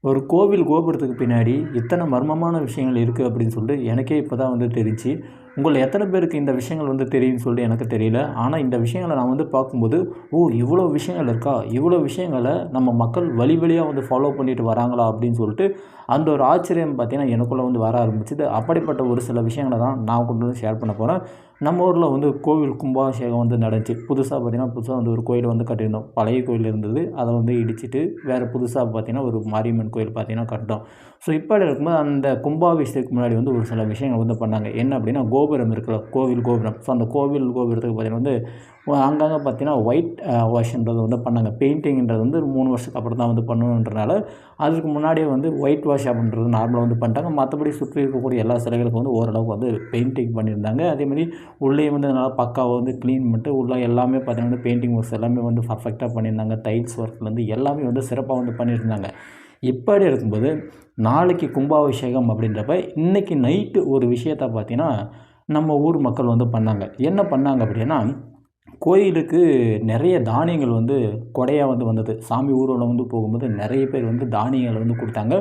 ஒரு கோவில் கோபுரத்துக்கு பின்னாடி இத்தனை மர்மமான விஷயங்கள் இருக்குது அப்படின்னு சொல்லிட்டு எனக்கே இப்போ தான் வந்து தெரிஞ்சு. உங்கள் எத்தனை பேருக்கு இந்த விஷயங்கள் வந்து தெரியும்னு சொல்லிட்டு எனக்கு தெரியல. ஆனால் இந்த விஷயங்களை நான் வந்து பார்க்கும்போது, ஓ இவ்வளோ விஷயங்கள் இருக்கா, இவ்வளோ விஷயங்களை நம்ம மக்கள் வழி வழியாக வந்து ஃபாலோ பண்ணிட்டு வராங்களா அப்படின்னு சொல்லிட்டு அந்த ஒரு ஆச்சரியம் பார்த்தீங்கன்னா எனக்குள்ளே வந்து வர ஆரம்பிச்சுது. அப்படிப்பட்ட ஒரு சில விஷயங்களை தான் நான் கொண்டு வந்து ஷேர் பண்ண போகிறேன். நம்ம ஊரில் வந்து கோவில் கும்பாபிஷேகம் வந்து நடந்துச்சு. புதுசாக வந்து ஒரு கோயில் வந்து கட்டியிருந்தோம். பழைய கோயில் இருந்தது, அதை வந்து இடிச்சிட்டு வேறு புதுசாக பார்த்தீங்கன்னா ஒரு மாரியம்மன் கோயில் பார்த்தீங்கன்னா கட்டினோம். ஸோ இப்படி இருக்கும்போது அந்த கும்பாபிஷேகத்துக்கு முன்னாடி வந்து ஒரு சில விஷயங்கள் வந்து பண்ணாங்க. என்ன அப்படின்னா, கோபுரம் இருக்குல்ல, கோவில் கோபுரம். ஸோ அந்த கோவில் கோபுரத்துக்கு பார்த்தீங்கன்னா வந்து அங்கங்கே பார்த்தீங்கன்னா ஒயிட் வாஷ்ன்றது வந்து பண்ணாங்க. பெயிண்டிங்கிறது வந்து ஒரு 3 வருஷத்துக்கு அப்புறம் தான் வந்து பண்ணணுன்றனால அதுக்கு முன்னாடியே வந்து ஒயிட் வாஷ் அப்படின்றது நார்மலாக வந்து பண்ணிட்டாங்க. மற்றபடி சுற்றி இருக்கக்கூடிய எல்லா சிலைகளுக்கும் வந்து ஓரளவுக்கு வந்து பெயிண்டிங் பண்ணியிருந்தாங்க. அதேமாதிரி உள்ளேயும் வந்து நல்லா பக்காவாக வந்து க்ளீன் பண்ணிட்டு உள்ளே எல்லாமே பார்த்தீங்கன்னா பெயிண்டிங் ஒர்க்ஸ் எல்லாமே வந்து பர்ஃபெக்டாக பண்ணியிருந்தாங்க. டைல்ஸ் ஒர்க்லேருந்து எல்லாமே வந்து சிறப்பாக வந்து பண்ணியிருந்தாங்க. இப்படி இருக்கும்போது நாளைக்கு கும்பாபிஷேகம் அப்படின்றப்ப இன்றைக்கி நைட்டு ஒரு விஷயத்தை பார்த்தீங்கன்னா நம்ம ஊர் மக்கள் வந்து பண்ணாங்க. என்ன பண்ணாங்க அப்படின்னா, கோயிலுக்கு நிறைய தானியங்கள் வந்து கொடையாக வந்து வந்தது. சாமி ஊர்வலம் வந்து போகும்போது நிறைய பேர் வந்து தானியங்கள் வந்து கொடுத்தாங்க.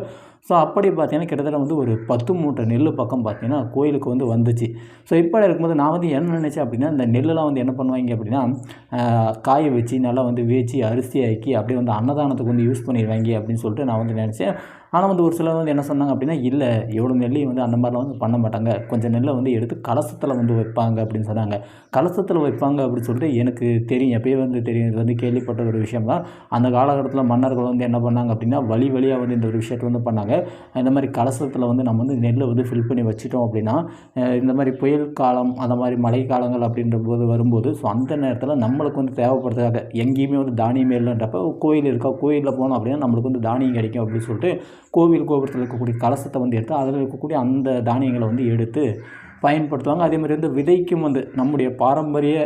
ஸோ அப்படி பார்த்தீங்கன்னா கிட்டத்தட்ட வந்து ஒரு 10 மூட்டை நெல் பக்கம் பார்த்தீங்கன்னா கோயிலுக்கு வந்து வந்துச்சு. ஸோ இப்படி இருக்கும்போது நான் வந்து என்ன நினச்சேன் அப்படின்னா, இந்த நெல்லெலாம் வந்து என்ன பண்ணுவாங்க அப்படின்னா, காய வச்சு நல்லா வந்து வேய்ச்சி அரிசியாக்கி அப்படியே வந்து அன்னதானத்துக்கு வந்து யூஸ் பண்ணிடுவாங்க அப்படின்னு சொல்லிட்டு நான் வந்து நினச்சேன். ஆனால் வந்து ஒரு சிலர் வந்து என்ன சொன்னாங்க அப்படின்னா, இல்லை எவ்வளோ நெல்லையும் வந்து அந்த மாதிரிலாம் வந்து பண்ண மாட்டாங்க. கொஞ்சம் நெல்லை வந்து எடுத்து கலசத்தில் வந்து வைப்பாங்க அப்படின்னு சொன்னாங்க. கலசத்தில் வைப்பாங்க அப்படின்னு சொல்லிட்டு எனக்கு தெரியும். எப்பயே வந்து தெரியும். இது வந்து கேள்விப்பட்ட ஒரு விஷயம் தான். அந்த காலகட்டத்தில் மன்னர்கள் வந்து என்ன பண்ணாங்க அப்படின்னா, வழி வழியாக வந்து இந்த ஒரு விஷயத்தை வந்து பண்ணாங்க. இந்த மாதிரி கலசத்தில் வந்து நம்ம வந்து நெல்லை வந்து ஃபில் பண்ணி வச்சுட்டோம் அப்படின்னா, இந்த மாதிரி புயல் காலம் அந்த மாதிரி மழை காலங்கள் அப்படின்ற போது வரும்போது, ஸோ அந்த நேரத்தில் நம்மளுக்கு வந்து தேவைப்படுறதுக்காக எங்கேயுமே வந்து தானியமே இல்லைன்றப்ப கோயில் இருக்கா, கோயிலில் போனோம் அப்படின்னா நம்மளுக்கு வந்து தானியம் கிடைக்கும் அப்படின்னு சொல்லிட்டு கோவில் கோபுரத்தில் இருக்கக்கூடிய கலசத்தை வந்து எடுத்து அதில் இருக்கக்கூடிய அந்த தானியங்களை வந்து எடுத்து பயன்படுத்துவாங்க. அதேமாதிரி வந்து விதைக்கும் வந்து நம்முடைய பாரம்பரிய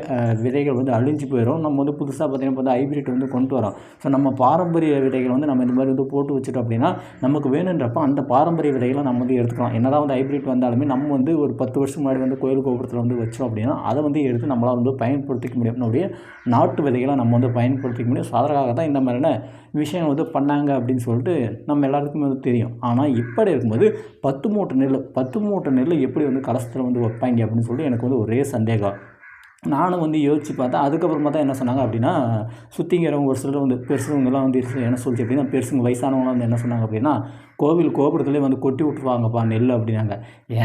விதைகள் வந்து அழிஞ்சு போயிடும். நம்ம வந்து புதுசாக பார்த்தீங்கன்னா இப்போ வந்து ஹைப்ரிட் வந்து கொண்டு வரோம். ஸோ நம்ம பாரம்பரிய விதைகள் வந்து நம்ம இந்த மாதிரி வந்து போட்டு வச்சுட்டோம் அப்படின்னா, நமக்கு வேணுன்றப்ப அந்த பாரம்பரிய விதைகளை நம்ம வந்து எடுத்துக்கலாம். என்னதான் வந்து ஹைப்ரிட் வந்தாலுமே நம்ம வந்து ஒரு 10 வருஷம் முன்னாடி வந்து கோயில் கோபுரத்தில் வந்து வச்சோம் அப்படின்னா, அதை வந்து எடுத்து நம்மளால் வந்து பயன்படுத்திக்க முடியும். நம்மளுடைய நாட்டு விதைகளை நம்ம வந்து பயன்படுத்திக்க முடியும். ஸோ அதற்காக தான் இந்த மாதிரியான விஷயம் வந்து பண்ணாங்க அப்படின்னு சொல்லிட்டு நம்ம எல்லாத்துக்குமே வந்து தெரியும். ஆனால் இப்படி இருக்கும்போது 10 மூட்டை நெல் எப்படி வந்து கலசத்தில் வந்து வைப்பாங்க அப்படின்னு சொல்லிட்டு எனக்கு வந்து ஒரே சந்தேகம். நானும் வந்து யோசித்து பார்த்தேன். அதுக்கப்புறமா தான் என்ன சொன்னாங்க அப்படின்னா, சுற்றிங்கிறவங்க ஒரு சிலர் வந்து பெருசுங்கலாம் வந்து என்ன சொல்லிச்சு அப்படின்னா, பெருசுங்க வயசானவங்களாம் வந்து என்ன சொன்னாங்க அப்படின்னா, கோவில் கோபுரத்துலேயே வந்து கொட்டி விட்ருவாங்கப்பா நெல் அப்படின்னாங்க.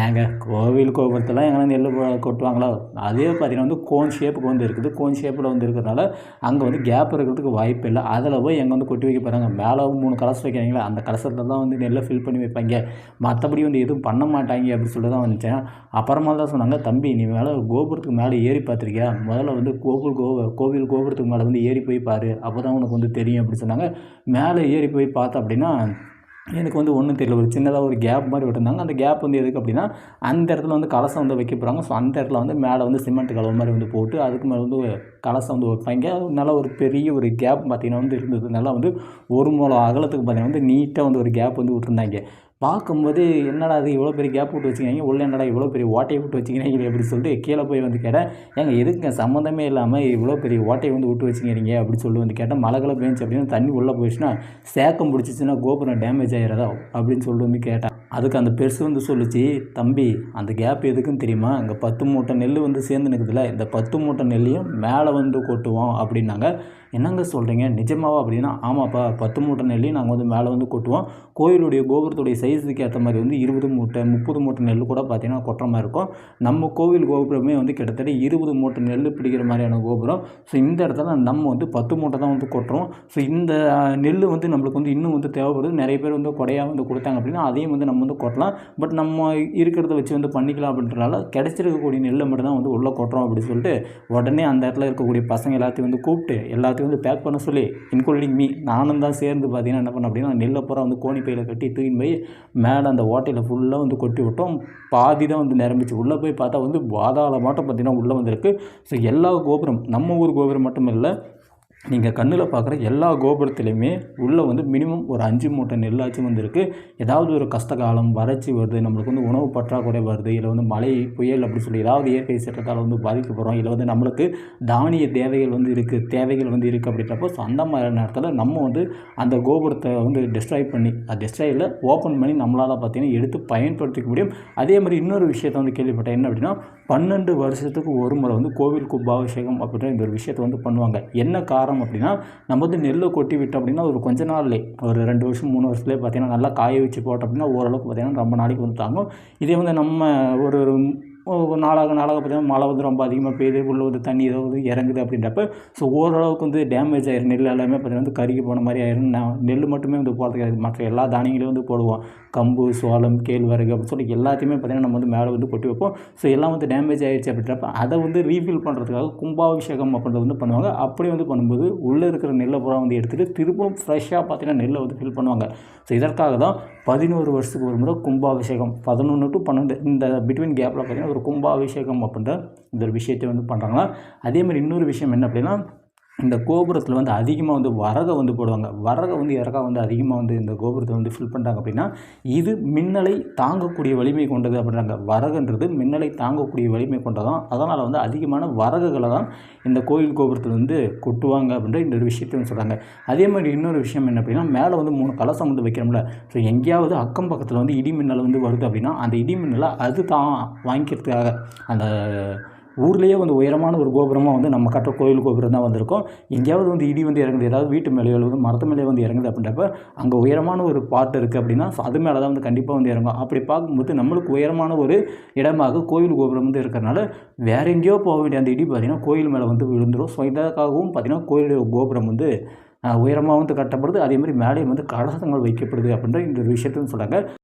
ஏங்க கோவில் கோபுரத்தில் எங்கன்னா நெல் கொட்டுவாங்களா? அதே பார்த்தீங்கன்னா வந்து கோன் ஷேப்புக்கு வந்து இருக்குது. கோன் ஷேப்பில் வந்து இருக்கிறதுனால அங்கே வந்து கேப் இருக்கிறதுக்கு வாய்ப்பு இல்லை. அதில் போய் எங்கே வந்து கொட்டி வைக்க போகிறாங்க? மேலே 3 கலசம் வைக்கிறாங்களா, அந்த கலசத்தில் தான் வந்து நெல்லை ஃபில் பண்ணி வைப்பாங்க. மற்றபடி வந்து எதுவும் பண்ண மாட்டாங்க அப்படின்னு சொல்லிட்டு தான் வந்துச்சேன். அப்புறமா தான் சொன்னாங்க, தம்பி நீ மேலே கோபுரத்துக்கு மேலே ஏறி பார்த்துருக்கியா? முதல்ல வந்து கோவில் கோபுரத்துக்கு மேலே வந்து ஏறி போய் பாரு. அப்போ தான் உனக்கு வந்து தெரியும் அப்படி சொன்னாங்க. மேலே ஏறி போய் பார்த்தேன் அப்படின்னா, எனக்கு வந்து ஒன்றும் தெரியல. ஒரு சின்னதாக ஒரு கேப் மாதிரி விட்டுருந்தாங்க. அந்த கேப் வந்து எதுக்கு அப்படின்னா, அந்த இடத்துல வந்து கலசம் வந்து வைக்க போகிறாங்க. ஸோ அந்த இடத்துல வந்து மேலே வந்து சிமெண்ட் கலவை மாதிரி வந்து போட்டு அதுக்கு மேலே வந்து கலசம் வந்து வைப்பாங்க. நல்லா ஒரு பெரிய ஒரு கேப் பார்த்தீங்கன்னா வந்து இருந்தது. நல்லா வந்து 1 முழம் அகலத்துக்கு பார்த்தீங்கன்னா வந்து நீட்டாக வந்து ஒரு கேப் வந்து விட்டுருந்தாங்க. பார்க்கும்போது என்னடா இது இவ்வளோ பெரிய கேப் விட்டு வச்சுருக்காங்க, உள்ளே என்னடா இவ்வளோ பெரிய ஓட்டையை விட்டு வச்சுக்கிறீங்க அப்படின்னு சொல்லிட்டு கீழே போய் வந்து கேட்டேன். ஏங்க எதுக்குங்க சம்மந்தமே இல்லாமல் இவ்வளோ பெரிய ஓட்டையை வந்து விட்டு வச்சுக்கிறீங்க அப்படின்னு சொல்லி வந்து கேட்டேன். மழை காலம் பேஞ்சுச்சு அப்படின்னா தண்ணி உள்ளே போயிடுச்சுன்னா சேக்கம் பிடிச்சிச்சின்னா கோபுரம் டேமேஜ் ஆகிடுறதா அப்படின்னு சொல்லிட்டு வந்து கேட்டேன். அதுக்கு அந்த பெருசு வந்து சொல்லிச்சு, தம்பி அந்த கேப் எதுக்குன்னு தெரியுமா? அங்கே 10 மூட்டை நெல் வந்து சேர்ந்து நிற்குதுல, இந்த 10 மூட்டை நெல்லையும் மேலே வந்து கொட்டுவோம் அப்படின்னாங்க. என்னங்க சொல்கிறீங்க, நிஜமாவா அப்படின்னா? ஆமாப்பா 10 மூட்டை நெல்லையும் நாங்கள் வந்து மேலே வந்து கொட்டுவோம். கோயிலுடைய கோபுரத்துடைய சைஸுக்கு ஏற்ற மாதிரி வந்து 20 மூட்டை 30 மூட்டை நெல் கூட பார்த்தீங்கன்னா கொட்டுற மாதிரி இருக்கும். நம்ம கோவில் கோபுரமே வந்து கிட்டத்தட்ட 20 மூட்டை நெல் பிடிக்கிற மாதிரியான கோபுரம். ஸோ இந்த இடத்துல நம்ம வந்து 10 மூட்டை தான் வந்து கொட்டுறோம். ஸோ இந்த நெல் வந்து நம்மளுக்கு வந்து இன்னும் வந்து தேவைப்படுது. நிறைய பேர் வந்து கொடையாக வந்து கொடுத்தாங்க அப்படின்னா அதையும் வந்து நம்ம வந்து கொட்டலாம். பட் நம்ம இருக்கிறத வச்சு வந்து பண்ணிக்கலாம் அப்படின்றனால கிடைச்சிருக்கக்கூடிய நெல்லை மட்டும் தான் வந்து உள்ளே கொட்டுறோம் அப்படின்னு சொல்லிட்டு உடனே அந்த இடத்துல இருக்கக்கூடிய பசங்க எல்லாத்தையும் வந்து கூப்பிட்டு எல்லாத்தையும் வந்து பேக் பண்ண சொல்லி, இன்க்ளூடிங் மீ நானும் தான் சேர்ந்து பார்த்தீங்கன்னா என்ன பண்ணேன் அப்படின்னா, நெல்லை பூரா வந்து கோணி பையில் கட்டி தூக்கின்னு போய் மேலே அந்த ஓட்டையில் ஃபுல்லாக வந்து கொட்டி விட்டோம். பாதி தான் வந்து நிரம்பிச்சு. உள்ளே போய் பார்த்தா வந்து பாதாள மாட்டம் பார்த்தீங்கன்னா உள்ளே வந்திருக்கு. ஸோ எல்லா கோபுரம் நம்ம ஊர் கோபுரம் மட்டும் இல்லை, நீங்கள் கண்ணில் பார்க்குற எல்லா கோபுரத்துலேயுமே உள்ளே வந்து மினிமம் ஒரு 5 மூட்டை நெல்லாச்சும் வந்து இருக்குது. ஏதாவது ஒரு கஷ்டகாலம், வறட்சி வருது, நம்மளுக்கு வந்து உணவு பற்றாக்குறை வருது, இல்லை வந்து மழை, புயல் அப்படி சொல்லி ஏதாவது இயற்கை சீற்றத்தால் வந்து பாதிக்கப்படுறோம், இல்லை வந்து நம்மளுக்கு தானிய தேவைகள் வந்து இருக்குது அப்படின்றப்போ, ஸோ அந்த மாதிரி நேரத்தில் நம்ம வந்து அந்த கோபுரத்தை வந்து டெஸ்ட்ராய் பண்ணி, அது டெஸ்ட்ராய் இல்லை, ஓப்பன் பண்ணி நம்மளால் பார்த்தீங்கன்னா எடுத்து பயன்படுத்திக்க முடியும். அதே மாதிரி இன்னொரு விஷயத்தை வந்து கேள்விப்பட்டேன். என்ன அப்படின்னா 12 வருஷத்துக்கு ஒரு முறை வந்து கோவில் கும்பாபிஷேகம் அப்படின்ற இந்த ஒரு விஷயத்தை வந்து பண்ணுவாங்க. என்ன காரணம் அப்படின்னா, நம்ம வந்து நெல்லை கொட்டி விட்டோம் அப்படின்னா ஒரு கொஞ்ச நாள்லே ஒரு 2 வருஷம் 3 வருஷத்துலேயே பார்த்தீங்கன்னா நல்லா காய வச்சு போட்டோம் அப்படின்னா ஓரளவுக்கு பார்த்தீங்கன்னா ரொம்ப நாளைக்கு வந்து தாங்கும். இதே வந்து நம்ம ஒரு நாளாக பார்த்தீங்கன்னா மழை வந்து ரொம்ப அதிகமாக பெய்யுது, உள்ள வந்து தண்ணி ஏதாவது இறங்குது அப்படின்றப்ப ஸோ ஓரளவுக்கு வந்து டேமேஜ் ஆயிரும். நெல் எல்லாமே பார்த்தீங்கன்னா வந்து கருகி போன மாதிரி ஆயிரும். நெல் மட்டுமே வந்து போடுறதுக்கு மற்ற எல்லா தானியங்களையும் வந்து போடுவோம். கம்பு, சோளம், கேழ்வரகு அப்படின்னு சொல்லி எல்லாத்தையுமே பார்த்தீங்கன்னா நம்ம வந்து மேலே வந்து கொட்டி வைப்போம். ஸோ எல்லாம் வந்து டேமேஜ் ஆகிடுச்சு அப்படின்றப்ப அதை வந்து ரீஃபில் பண்ணுறதுக்காக கும்பாபிஷேகம் அப்படின்றத வந்து பண்ணுவாங்க. அப்படி வந்து பண்ணும்போது உள்ளே இருக்கிற நெல்லை பூரா வந்து எடுத்துகிட்டு திரும்பவும் ஃப்ரெஷ்ஷாக பார்த்தீங்கன்னா நெல்லை வந்து ஃபில் பண்ணுவாங்க. ஸோ இதற்காக தான் 11 வருஷத்துக்கு ஒரு முறை கும்பாபிஷேகம், 11 to 12 இந்த பிட்வீன் கேப்பில் பார்த்தீங்கன்னா ஒரு கும்பாபிஷேகம் அப்படின்ற இந்த ஒரு விஷயத்தை வந்து பண்ணுறாங்களா. அதே மாதிரி இன்னொரு விஷயம் என்ன அப்படின்னா, இந்த கோபுரத்தில் வந்து அதிகமாக வந்து வரகை வந்து போடுவாங்க. வரகை வந்து எதற்காக வந்து அதிகமாக வந்து இந்த கோபுரத்தை வந்து ஃபில் பண்ணுறாங்க அப்படின்னா, இது மின்னலை தாங்கக்கூடிய வலிமை கொண்டது அப்படின்றாங்க. வரகுன்றது மின்னலை தாங்கக்கூடிய வலிமை கொண்டதான். அதனால் வந்து அதிகமான வரகுகளை தான் இந்த கோயில் கோபுரத்தில் வந்து கொட்டுவாங்க அப்படின்ற இந்த ஒரு விஷயத்தை வந்து சொல்கிறாங்க. அதே மாதிரி இன்னொரு விஷயம் என்ன அப்படின்னா, மேலே வந்து 3 கலசம் வந்து வைக்கிறோம்ல, ஸோ எங்கேயாவது அக்கம் பக்கத்தில் வந்து இடி மின்னல் வந்து வருது அப்படின்னா, அந்த இடி மின்னலை அது தான் வாங்கிக்கிறதுக்காக அந்த ஊர்லேயே வந்து உயரமான ஒரு கோபுரமாக வந்து நம்ம கட்டுற கோயில் கோபுரம் தான் வந்திருக்கும். எங்கேயாவது வந்து இடி வந்து இறங்குது, ஏதாவது வீட்டு மேலேயோ அல்லது மரத்து மேலேயோ வந்து இறங்குது அப்படின்றப்ப அங்கே உயரமான ஒரு பார்ட் இருக்குது அப்படின்னா ஸோ அது மேலே தான் வந்து கண்டிப்பாக வந்து இறங்கும். அப்படி பார்க்கும்போது நம்மளுக்கு உயரமான ஒரு இடமாக கோயில் கோபுரம் வந்து இருக்கிறனால வேறு எங்கேயோ போக வேண்டிய அந்த இடி பார்த்திங்கன்னா கோயில் மேலே வந்து விழுந்துடும். ஸோ இதற்காகவும் பார்த்திங்கன்னா கோயில் கோபுரம் வந்து உயரமாக வந்து கட்டப்படுது. அதே மாதிரி மேலேயும் வந்து கலசங்கள் வைக்கப்படுது அப்படின்ற இந்த ஒரு விஷயத்தையும் சொல்கிறாங்க.